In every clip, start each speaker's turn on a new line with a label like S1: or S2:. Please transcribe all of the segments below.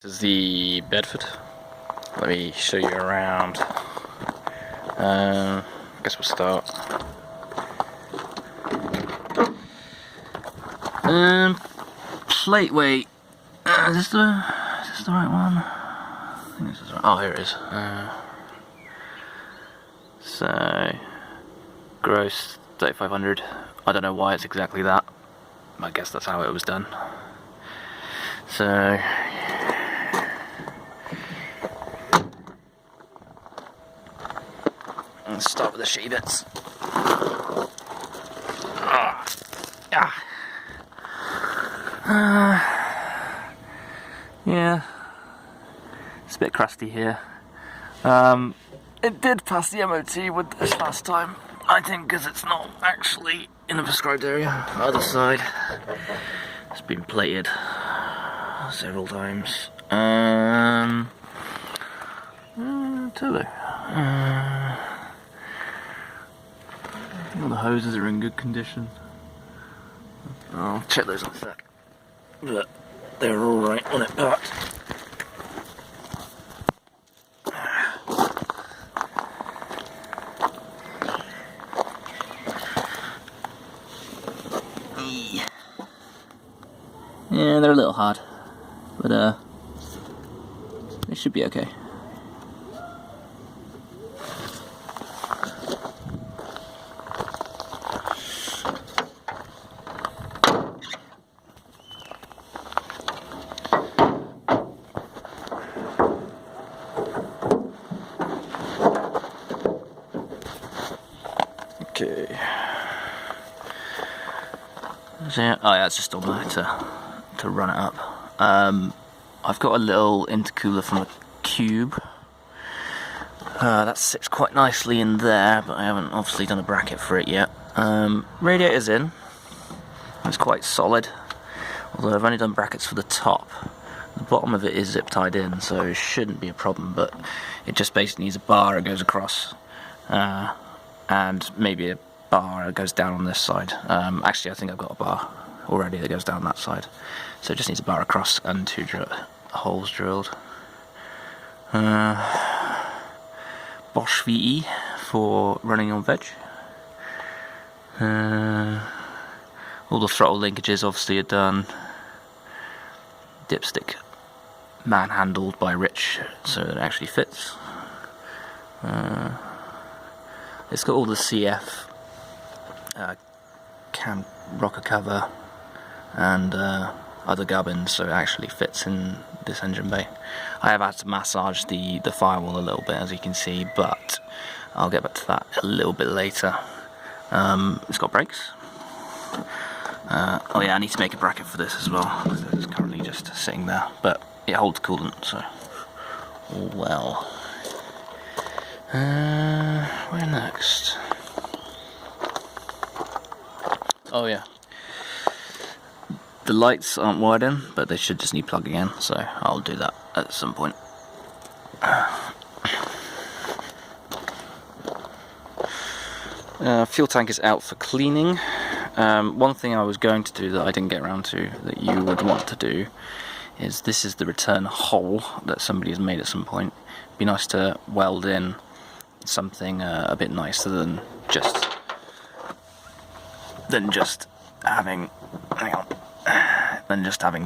S1: This is the Bedford. Let me show you around. I guess we'll start. Plate weight. Is this the right one? I think this is right. Oh, here it is. So gross 3,500. I don't know why it's exactly that. I guess that's how it was done. So let's start with the shitty bits. Yeah, it's a bit crusty here. It did pass the MOT with this last time, I think, because it's not actually in the prescribed area. The other side, it's been plated several times. Turbo. All the hoses are in good condition. I'll check those in a sec. But they're alright on it parked. Yeah, they're a little hard, but they should be okay. Okay. So, oh yeah, it's just on there to run it up. I've got a little intercooler from a Cube. That sits quite nicely in there, but I haven't obviously done a bracket for it yet. Radiator's in. It's quite solid, although I've only done brackets for the top. The bottom of it is zip tied in, so it shouldn't be a problem, but it just basically needs a bar that goes across, and maybe a bar that goes down on this side. Actually, I think I've got a bar already that goes down that side, so it just needs a bar across and two holes drilled. Bosch VE for running on veg. All the throttle linkages obviously are done. Dipstick manhandled by Rich so it actually fits. It's got all the CF cam rocker cover and other gubbins, so it actually fits in this engine bay. I have had to massage the firewall a little bit, as you can see, but I'll get back to that a little bit later. It's got brakes. Oh yeah, I need to make a bracket for this as well, because it's currently just sitting there, but it holds coolant, so well. Where next? Oh yeah. The lights aren't wired in, but they should just need plugging in, so I'll do that at some point. Fuel tank is out for cleaning. One thing I was going to do that I didn't get around to, that you would want to do, is this is the return hole that somebody has made at some point. It'd be nice to weld in something a bit nicer than just having,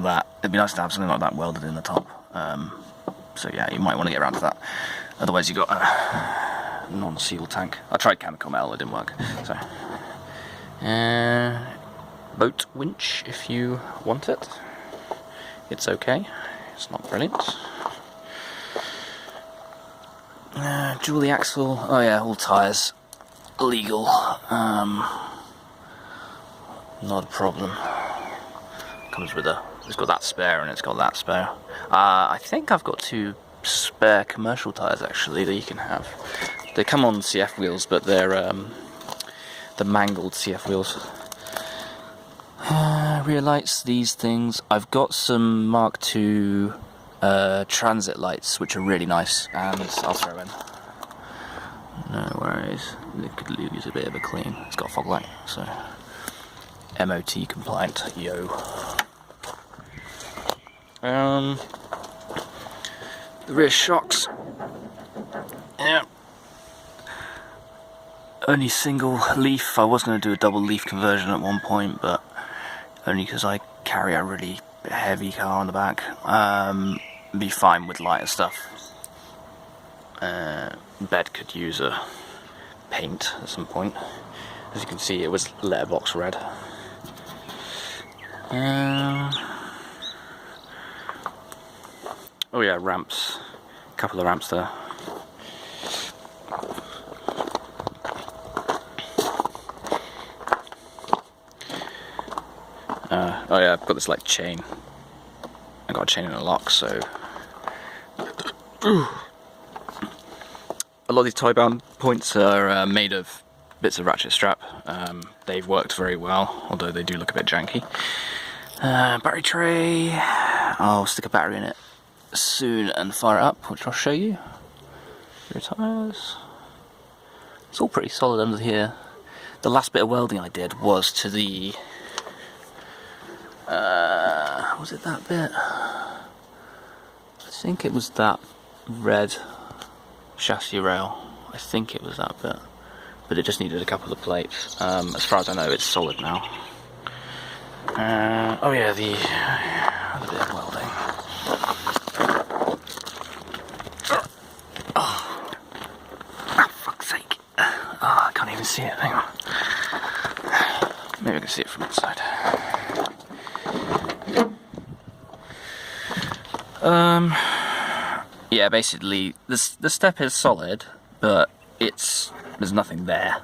S1: that. It'd be nice to have something like that welded in the top. So yeah, you might want to get around to that. Otherwise you got a non-seal tank. I tried chemical metal, it didn't work. So boat winch if you want it. It's okay. It's not brilliant. Dually axle. Oh yeah, all tyres legal. Not a problem. Comes with it's got that spare and it's got that spare. I think I've got two spare commercial tyres actually that you can have. They come on CF wheels, but they're the mangled CF wheels. Rear lights, these things. I've got some Mark II transit lights, which are really nice, and I'll throw in. No worries. It could use a bit of a clean. It's got a fog light, so MOT compliant, yo. The rear shocks. Yeah. Only single leaf. I was going to do a double leaf conversion at one point, but only because I carry a really heavy car on the back. Be fine with lighter stuff. Bed could use a paint at some point. As you can see, it was letterbox red. Oh yeah, ramps. A couple of ramps there. Oh yeah, I've got this like chain. I got a chain and a lock, so a lot of these tie-bound points are made of bits of ratchet strap. They've worked very well, although they do look a bit janky. Battery tray. I'll stick a battery in it soon and fire it up, which I'll show you. Rear tyres. It's all pretty solid under here. The last bit of welding I did was to the was it that bit? I think it was that red chassis rail. I think it was that bit, but it just needed a couple of plates. As far as I know, it's solid now. Oh yeah, the other bit of welding. Oh, fuck's sake! Oh, I can't even see it. Hang on. Maybe I can see it from inside. Yeah, basically, the step is solid, but there's nothing there,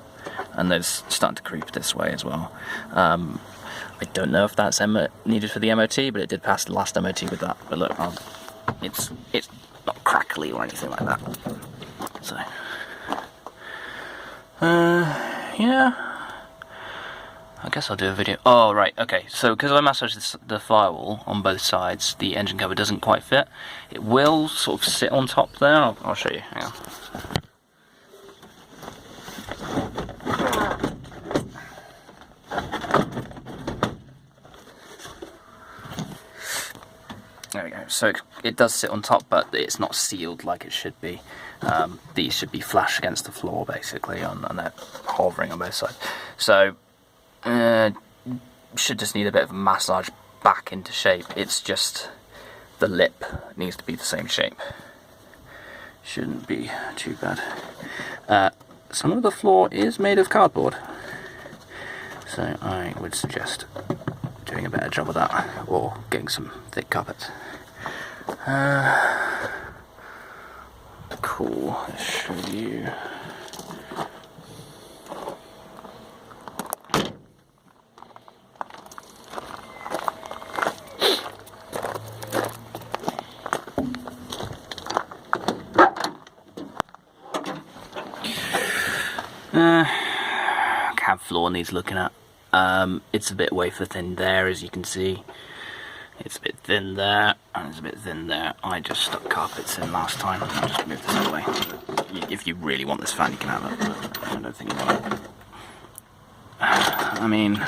S1: and there's starting to creep this way as well. I don't know if that's needed for the MOT, but it did pass the last MOT with that. But look, it's not crackly or anything like that. So, yeah. I guess I'll do a video. Oh, right, okay. So, because I massaged the firewall on both sides, the engine cover doesn't quite fit. It will sort of sit on top there. I'll show you. Hang on. There we go. So it does sit on top, but it's not sealed like it should be. These should be flush against the floor, basically, and they're hovering on both sides. So, should just need a bit of a massage back into shape. It's just the lip needs to be the same shape. Shouldn't be too bad. Some of the floor is made of cardboard, so I would suggest doing a better job of that, or getting some thick carpet. Cool, let's show you. Cab floor needs looking at. It's a bit wafer thin there, as you can see. It's a bit thin there, and it's a bit thin there. I just stuck carpets in last time. I'll just move this out of the way. If you really want this fan, you can have it, but I don't think you want it. I mean,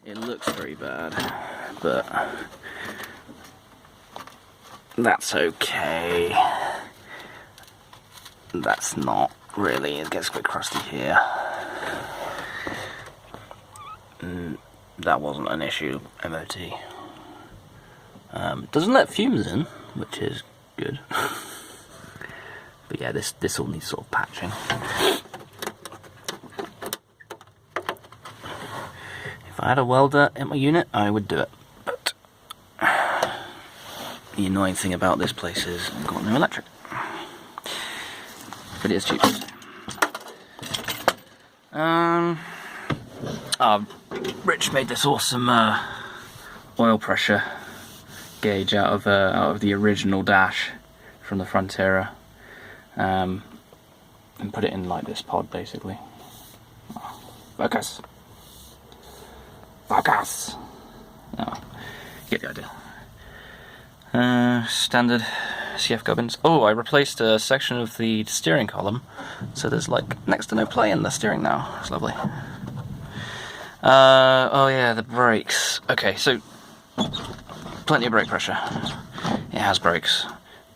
S1: it looks very bad, but that's okay. That's not really, it gets a bit crusty here. That wasn't an issue, MOT. Doesn't let fumes in, which is good. But yeah, this all needs sort of patching. If I had a welder in my unit, I would do it. But the annoying thing about this place is I've got no electric. But it is cheap. Rich made this awesome oil pressure gauge out of the original dash from the Frontera, and put it in like this pod, basically. Focus. Focus. Oh, get the idea. Standard CF gubbins. Oh, I replaced a section of the steering column, so there's like next to no play in the steering now. It's lovely. Oh yeah, the brakes. Okay, so plenty of brake pressure. it has brakes.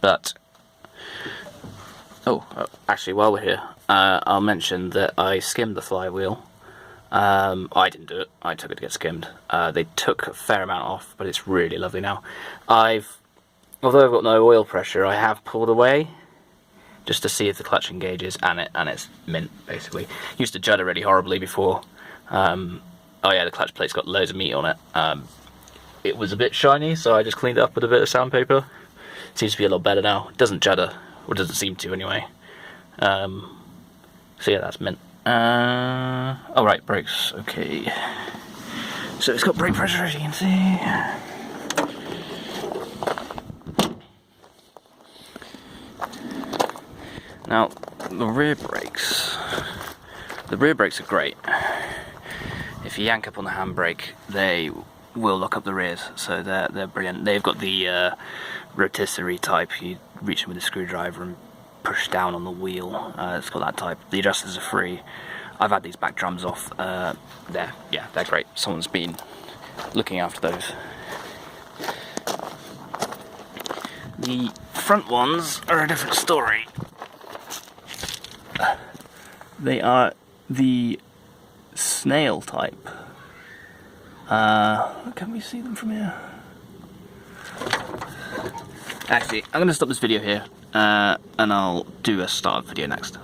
S1: But actually, while we're here, I'll mention that I skimmed the flywheel. I didn't do it. I took it to get skimmed. They took a fair amount off, but it's really lovely now. Although I've got no oil pressure, I have pulled away just to see if the clutch engages, and it's mint, basically. Used to judder really horribly before. Oh yeah, the clutch plate's got loads of meat on it. It was a bit shiny, so I just cleaned it up with a bit of sandpaper. Seems to be a lot better now. It doesn't judder, or doesn't seem to anyway. So yeah, that's mint. Oh right, brakes, okay. So it's got brake pressure, as you can see. Now, the rear brakes are great. If you yank up on the handbrake, they will lock up the rears, so they're brilliant. They've got the rotisserie type. You reach in with a screwdriver and push down on the wheel. It's got that type. The adjusters are free. I've had these back drums off. They're great. Someone's been looking after those. The front ones are a different story. They are the snail type. Can we see them from here? Actually, I'm going to stop this video here, and I'll do a startup video next.